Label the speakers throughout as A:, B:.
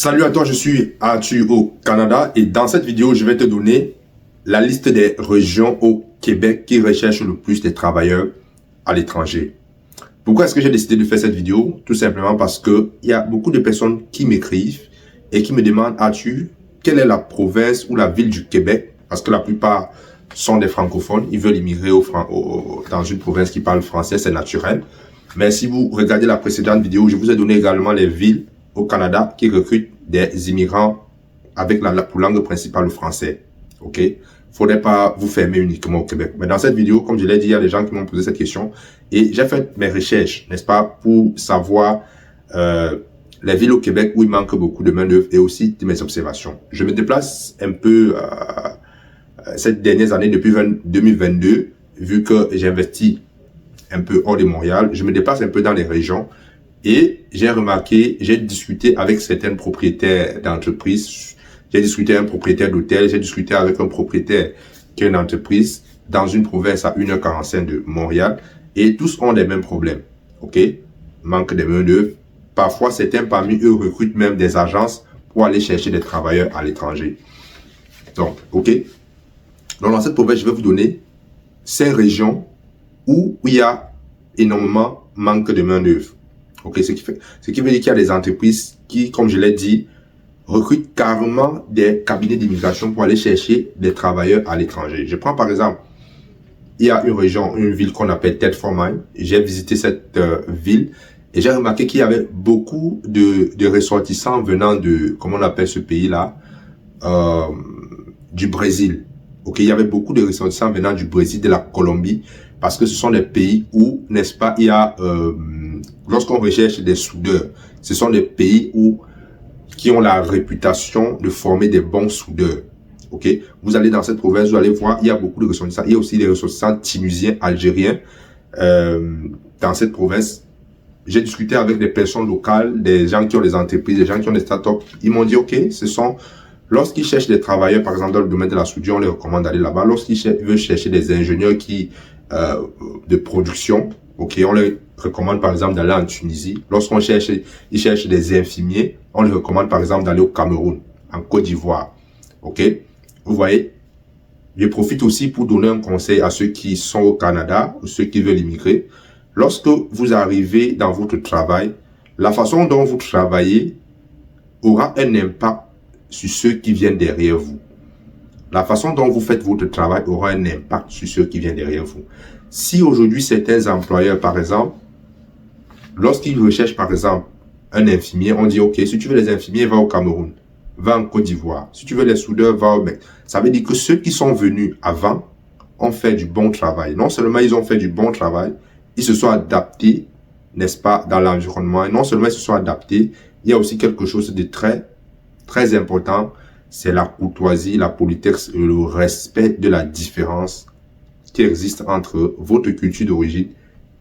A: Salut à toi, je suis Arthur au Canada et dans cette vidéo, je vais te donner la liste des régions au Québec qui recherchent le plus des travailleurs à l'étranger. Pourquoi est-ce que j'ai décidé de faire cette vidéo? Tout simplement parce que il y a beaucoup de personnes qui m'écrivent et qui me demandent, Arthur, quelle est la province ou la ville du Québec? Parce que la plupart sont des francophones, ils veulent immigrer dans une province qui parle français, c'est naturel. Mais si vous regardez la précédente vidéo, je vous ai donné également les villes au Canada qui recrutent des immigrants avec la langue principale le français. Ok? Faudrait pas vous fermer uniquement au Québec. Mais dans cette vidéo, comme je l'ai dit, il y a des gens qui m'ont posé cette question et j'ai fait mes recherches, n'est-ce pas, pour savoir les villes au Québec où il manque beaucoup de main-d'œuvre et aussi de mes observations. Je me déplace un peu cette dernière année depuis 2022, vu que j'ai investi un peu hors de Montréal, je me déplace un peu dans les régions et j'ai remarqué, j'ai discuté avec certains propriétaires d'entreprises, j'ai discuté avec un propriétaire d'hôtel, j'ai discuté avec un propriétaire qui a une entreprise dans une province à 1h45 de Montréal et tous ont les mêmes problèmes, ok? Manque de main-d'œuvre. Parfois, certains parmi eux recrutent même des agences pour aller chercher des travailleurs à l'étranger. Donc, ok? Donc, dans cette province, je vais vous donner 5 régions où il y a énormément manque de main-d'œuvre. Ok, ce qui veut dire qu'il y a des entreprises qui, comme je l'ai dit, recrutent carrément des cabinets d'immigration pour aller chercher des travailleurs à l'étranger. Je prends par exemple, il y a une ville qu'on appelle Thetford Mines. J'ai visité cette ville et j'ai remarqué qu'il y avait beaucoup de ressortissants venant de, comment on appelle ce pays-là, du Brésil. Ok, il y avait beaucoup de ressortissants venant du Brésil, de la Colombie, parce que ce sont des pays où, n'est-ce pas, il y a, lorsqu'on recherche des soudeurs, ce sont des pays qui ont la réputation de former des bons soudeurs. Ok, vous allez dans cette province, vous allez voir, il y a beaucoup de ressortissants. Il y a aussi des ressortissants tunisiens, algériens dans cette province. J'ai discuté avec des personnes locales, des gens qui ont des entreprises, des gens qui ont des startups. Ils m'ont dit, ok, lorsqu'ils cherchent des travailleurs, par exemple dans le domaine de la soudure, on les recommande d'aller là-bas. Lorsqu'ils veulent chercher des ingénieurs de production, ok, on les recommande par exemple d'aller en Tunisie. Lorsqu'ils cherchent des infirmiers, on les recommande par exemple d'aller au Cameroun, en Côte d'Ivoire. Ok, vous voyez, je profite aussi pour donner un conseil à ceux qui sont au Canada ou ceux qui veulent immigrer. Lorsque vous arrivez dans votre travail, la façon dont vous travaillez aura un impact sur ceux qui viennent derrière vous. La façon dont vous faites votre travail aura un impact sur ceux qui viennent derrière vous. Si aujourd'hui certains employeurs, par exemple, lorsqu'ils recherchent par exemple un infirmier, on dit ok, si tu veux les infirmiers, va au Cameroun, va en Côte d'Ivoire. Si tu veux les soudeurs, va au Mec. Ça veut dire que ceux qui sont venus avant ont fait du bon travail. Non seulement ils ont fait du bon travail, ils se sont adaptés, n'est-ce pas, dans l'environnement. Et non seulement ils se sont adaptés, il y a aussi quelque chose de très important, c'est la courtoisie, la politesse et le respect de la différence qui existe entre votre culture d'origine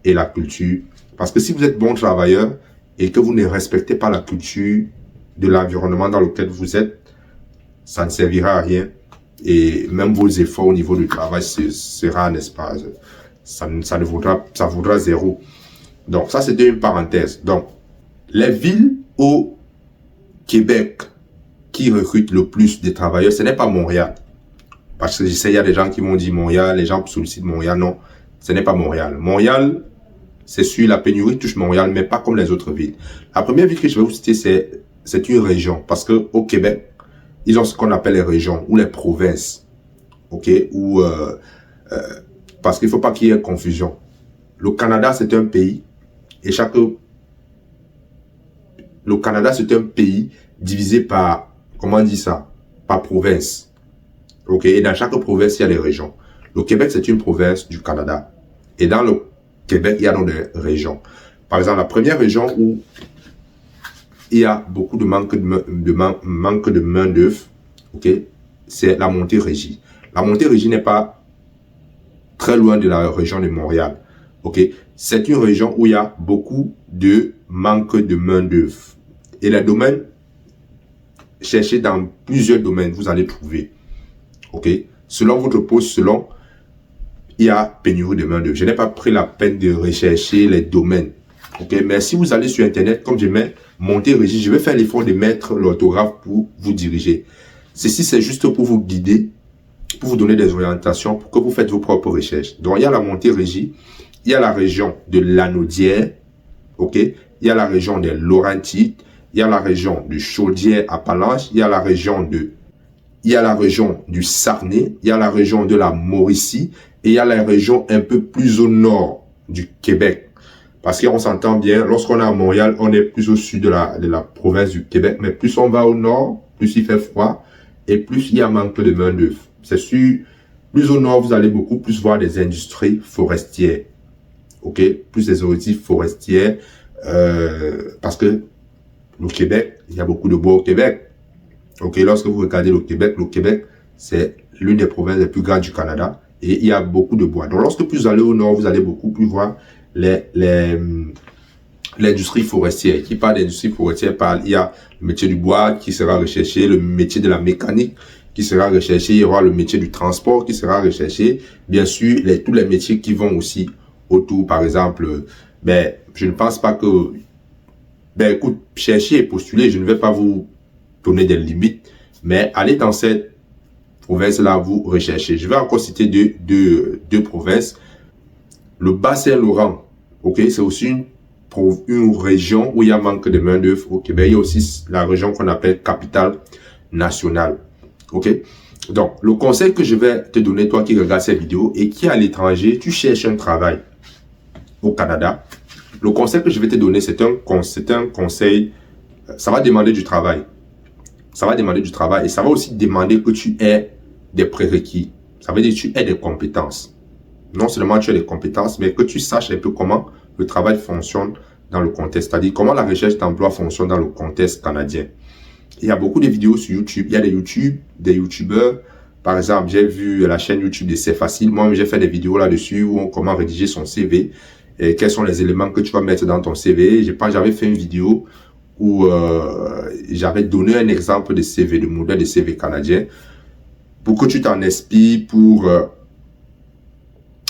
A: et la culture. Parce que si vous êtes bon travailleur et que vous ne respectez pas la culture de l'environnement dans lequel vous êtes, ça ne servira à rien. Et même vos efforts au niveau du travail sera, n'est-ce pas, ça vaudra zéro. Donc, ça, c'était une parenthèse. Donc, les villes au Québec qui recrutent le plus de travailleurs, ce n'est pas Montréal. Parce que je sais, il y a des gens qui m'ont dit Montréal, les gens sollicitent Montréal. Non, ce n'est pas Montréal. Montréal, c'est sûr, la pénurie touche Montréal, mais pas comme les autres villes. La première ville que je vais vous citer, c'est une région. Parce que au Québec, ils ont ce qu'on appelle les régions ou les provinces. Ok? Parce qu'il ne faut pas qu'il y ait confusion. Le Canada, c'est un pays. Et le Canada, c'est un pays divisé par, comment on dit ça? Par province. Ok? Et dans chaque province, il y a des régions. Le Québec, c'est une province du Canada. Et dans le Québec, il y a donc des régions. Par exemple, la première région où il y a beaucoup de manque de main-d'œuvre, ok, c'est la Montérégie. La Montérégie n'est pas très loin de la région de Montréal. Ok, c'est une région où il y a beaucoup de manque de main-d'œuvre. Et les domaines, cherchez dans plusieurs domaines, vous allez trouver. Ok, selon votre poste, il y a pénurie de main-d'œuvre. Je n'ai pas pris la peine de rechercher les domaines. Ok, mais si vous allez sur Internet, comme je mets monter régie, je vais faire l'effort de mettre l'orthographe pour vous diriger. Ceci, c'est juste pour vous guider, pour vous donner des orientations, pour que vous faites vos propres recherches. Donc, il y a la montée régie, il y a la région de Lanaudière, ok, il y a la région des Laurentides, il y a la région de Chaudière-Appalaches, il y a la région du Sarney, il y a la région de la Mauricie et il y a la région un peu plus au nord du Québec. Parce qu'on s'entend bien, lorsqu'on est à Montréal, on est plus au sud de la province du Québec, mais plus on va au nord, plus il fait froid et plus il y a manque de main d'œuvre. C'est sûr, plus au nord, vous allez beaucoup plus voir des industries forestières. Ok, plus des industries forestières, parce que le Québec, il y a beaucoup de bois au Québec. Ok, lorsque vous regardez le Québec, c'est l'une des provinces les plus grandes du Canada et il y a beaucoup de bois. Donc, lorsque vous allez au nord, vous allez beaucoup plus voir l'industrie forestière. Qui parle d'industrie forestière il y a le métier du bois qui sera recherché, le métier de la mécanique qui sera recherché, il y aura le métier du transport qui sera recherché, bien sûr, tous les métiers qui vont aussi autour, par exemple, je ne pense pas que, écoute, cherchez et postulez, je ne vais pas vous donner des limites, mais allez dans cette province-là, vous recherchez. Je vais encore citer deux provinces. Le Bas-Saint-Laurent, ok, c'est aussi une région où il y a manque de main-d'œuvre au Québec. Il y a aussi la région qu'on appelle capitale nationale. Ok? Donc, le conseil que je vais te donner, toi qui regardes cette vidéo et qui est à l'étranger, tu cherches un travail au Canada. Le conseil que je vais te donner, c'est un conseil, ça va demander du travail. Ça va demander du travail et ça va aussi demander que tu aies des prérequis. Ça veut dire que tu aies des compétences. Non seulement tu as des compétences, mais que tu saches un peu comment le travail fonctionne dans le contexte, c'est-à-dire comment la recherche d'emploi fonctionne dans le contexte canadien. Il y a beaucoup de vidéos sur YouTube. Il y a des YouTubeurs. Par exemple, j'ai vu la chaîne YouTube de C'est Facile. Moi, j'ai fait des vidéos là-dessus où comment rédiger son CV et quels sont les éléments que tu vas mettre dans ton CV. J'avais fait une vidéo où j'avais donné un exemple de CV, de modèle de CV canadien pour que tu t'en inspires pour,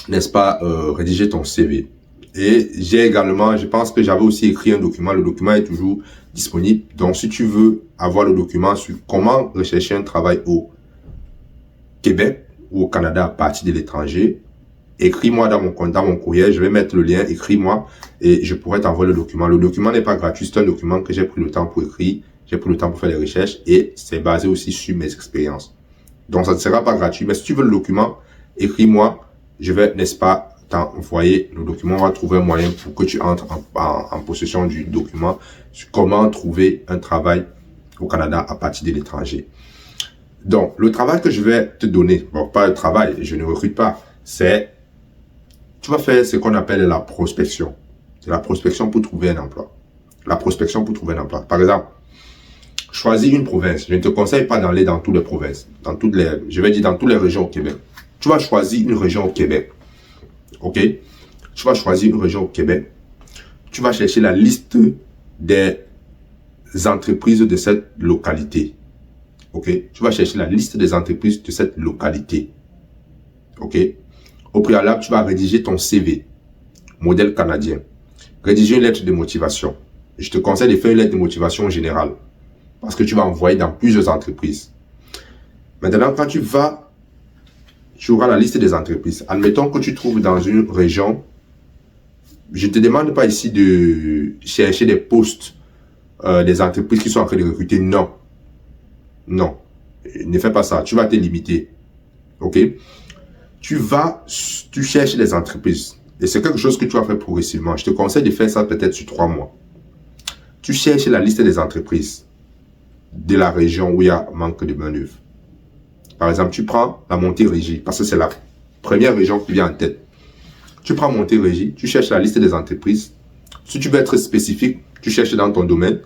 A: n'est-ce pas, rédiger ton CV. Et j'ai également, je pense que j'avais aussi écrit un document. Le document est toujours disponible. Donc, si tu veux avoir le document sur comment rechercher un travail au Québec ou au Canada à partir de l'étranger, écris-moi dans mon courriel. Je vais mettre le lien, écris-moi et je pourrai t'envoyer le document. Le document n'est pas gratuit. C'est un document que j'ai pris le temps pour écrire. J'ai pris le temps pour faire les recherches et c'est basé aussi sur mes expériences. Donc, ça ne sera pas gratuit. Mais si tu veux le document, écris-moi. Je vais, n'est-ce pas, t'envoyer le document. On va trouver un moyen pour que tu entres en possession du document sur comment trouver un travail au Canada à partir de l'étranger. Donc, le travail que je vais te donner, bon, pas le travail, je ne recrute pas, c'est, tu vas faire ce qu'on appelle la prospection. C'est la prospection pour trouver un emploi. La prospection pour trouver un emploi. Par exemple, choisis une province. Je ne te conseille pas d'aller dans toutes les provinces, je vais dire dans toutes les régions au Québec. Tu vas choisir une région au Québec. Ok? Tu vas choisir une région au Québec. Tu vas chercher la liste des entreprises de cette localité. Ok? Tu vas chercher la liste des entreprises de cette localité. Ok? Au préalable, tu vas rédiger ton CV, modèle canadien. Rédiger une lettre de motivation. Je te conseille de faire une lettre de motivation générale. Parce que tu vas envoyer dans plusieurs entreprises. Maintenant, quand tu auras la liste des entreprises. Admettons que tu trouves dans une région, je ne te demande pas ici de chercher des postes, des entreprises qui sont en train de recruter. Non. Non. Ne fais pas ça. Tu vas te limiter. Ok? Tu cherches des entreprises. Et c'est quelque chose que tu vas faire progressivement. Je te conseille de faire ça peut-être sur 3 mois. Tu cherches la liste des entreprises de la région où il y a manque de main-d'œuvre. Par exemple, tu prends la Montérégie, parce que c'est la première région qui vient en tête. Tu prends Montérégie, tu cherches la liste des entreprises. Si tu veux être spécifique, tu cherches dans ton domaine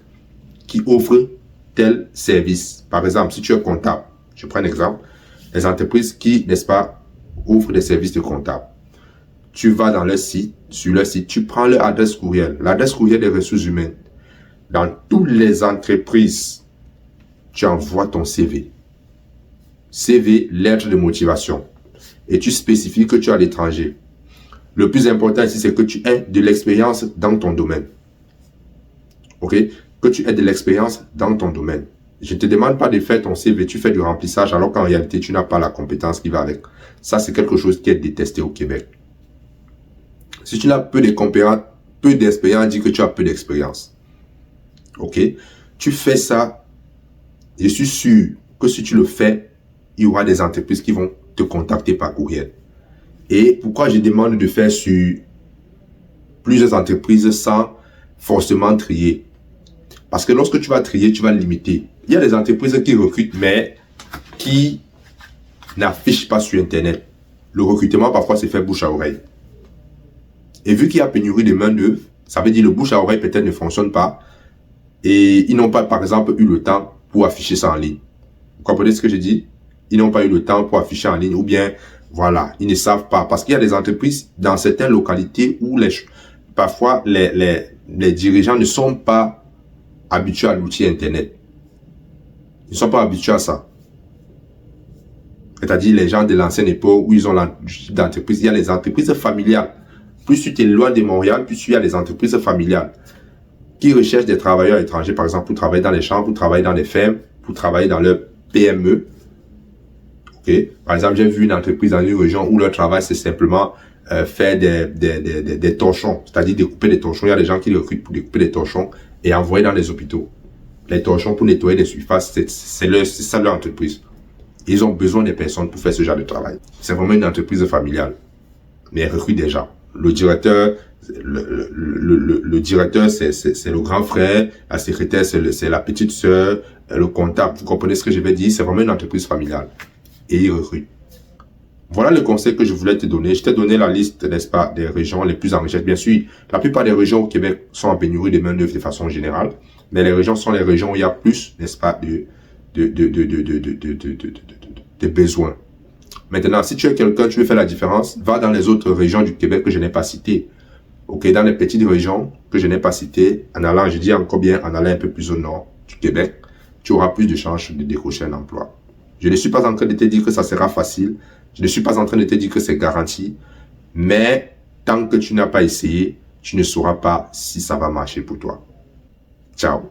A: qui offre tel service. Par exemple, si tu es comptable, je prends un exemple, les entreprises qui, n'est-ce pas, offrent des services de comptable. Tu vas dans leur site, sur leur site, tu prends leur adresse courriel, l'adresse courriel des ressources humaines. Dans toutes les entreprises, tu envoies ton CV. CV, lettre de motivation. Et tu spécifies que tu es à l'étranger. Le plus important ici, c'est que tu aies de l'expérience dans ton domaine. Ok? Que tu aies de l'expérience dans ton domaine. Je ne te demande pas de faire ton CV, tu fais du remplissage alors qu'en réalité, tu n'as pas la compétence qui va avec. Ça, c'est quelque chose qui est détesté au Québec. Si tu n'as peu d'expérience, dis que tu as peu d'expérience. Ok? Tu fais ça, je suis sûr que si tu le fais, il y aura des entreprises qui vont te contacter par courriel. Et pourquoi je demande de faire sur plusieurs entreprises sans forcément trier? Parce que lorsque tu vas trier, tu vas limiter. Il y a des entreprises qui recrutent, mais qui n'affichent pas sur Internet. Le recrutement, parfois, c'est fait bouche à oreille. Et vu qu'il y a pénurie de main-d'œuvre, ça veut dire le bouche à oreille peut-être ne fonctionne pas. Et ils n'ont pas, par exemple, eu le temps pour afficher ça en ligne. Vous comprenez ce que je dis? Ils n'ont pas eu le temps pour afficher en ligne. Ou bien, voilà, ils ne savent pas. Parce qu'il y a des entreprises dans certaines localités où parfois les dirigeants ne sont pas habitués à l'outil Internet. Ils ne sont pas habitués à ça. C'est-à-dire les gens de l'ancienne époque où ils ont l'entreprise. Il y a les entreprises familiales. Plus tu t'éloignes de Montréal, plus il y a les entreprises familiales qui recherchent des travailleurs étrangers, par exemple, pour travailler dans les champs, pour travailler dans les fermes, pour travailler dans leur PME. Okay? Par exemple, j'ai vu une entreprise dans une région où leur travail, c'est simplement faire des torchons, c'est-à-dire découper des torchons. Il y a des gens qui les recrutent pour découper des torchons et envoyer dans les hôpitaux. Les torchons pour nettoyer les surfaces, c'est ça leur entreprise. Ils ont besoin des personnes pour faire ce genre de travail. C'est vraiment une entreprise familiale, mais elle recrute des gens. Le directeur, le directeur, c'est le grand frère, la secrétaire, c'est la petite sœur, le comptable. Vous comprenez ce que je vais dire? C'est vraiment une entreprise familiale. Et ils recrutent. Voilà le conseil que je voulais te donner. Je t'ai donné la liste, n'est-ce pas, des régions les plus en recherche. Bien sûr, la plupart des régions au Québec sont en pénurie de main-d'œuvre de façon générale. Mais les régions sont les régions où il y a plus, n'est-ce pas, de besoins. Maintenant, si tu es quelqu'un, tu veux faire la différence, va dans les autres régions du Québec que je n'ai pas citées. Ok, dans les petites régions que je n'ai pas citées, en allant, je dis encore bien, en allant un peu plus au nord du Québec, tu auras plus de chances de décrocher un emploi. Je ne suis pas en train de te dire que ça sera facile. Je ne suis pas en train de te dire que c'est garanti. Mais tant que tu n'as pas essayé, tu ne sauras pas si ça va marcher pour toi. Ciao.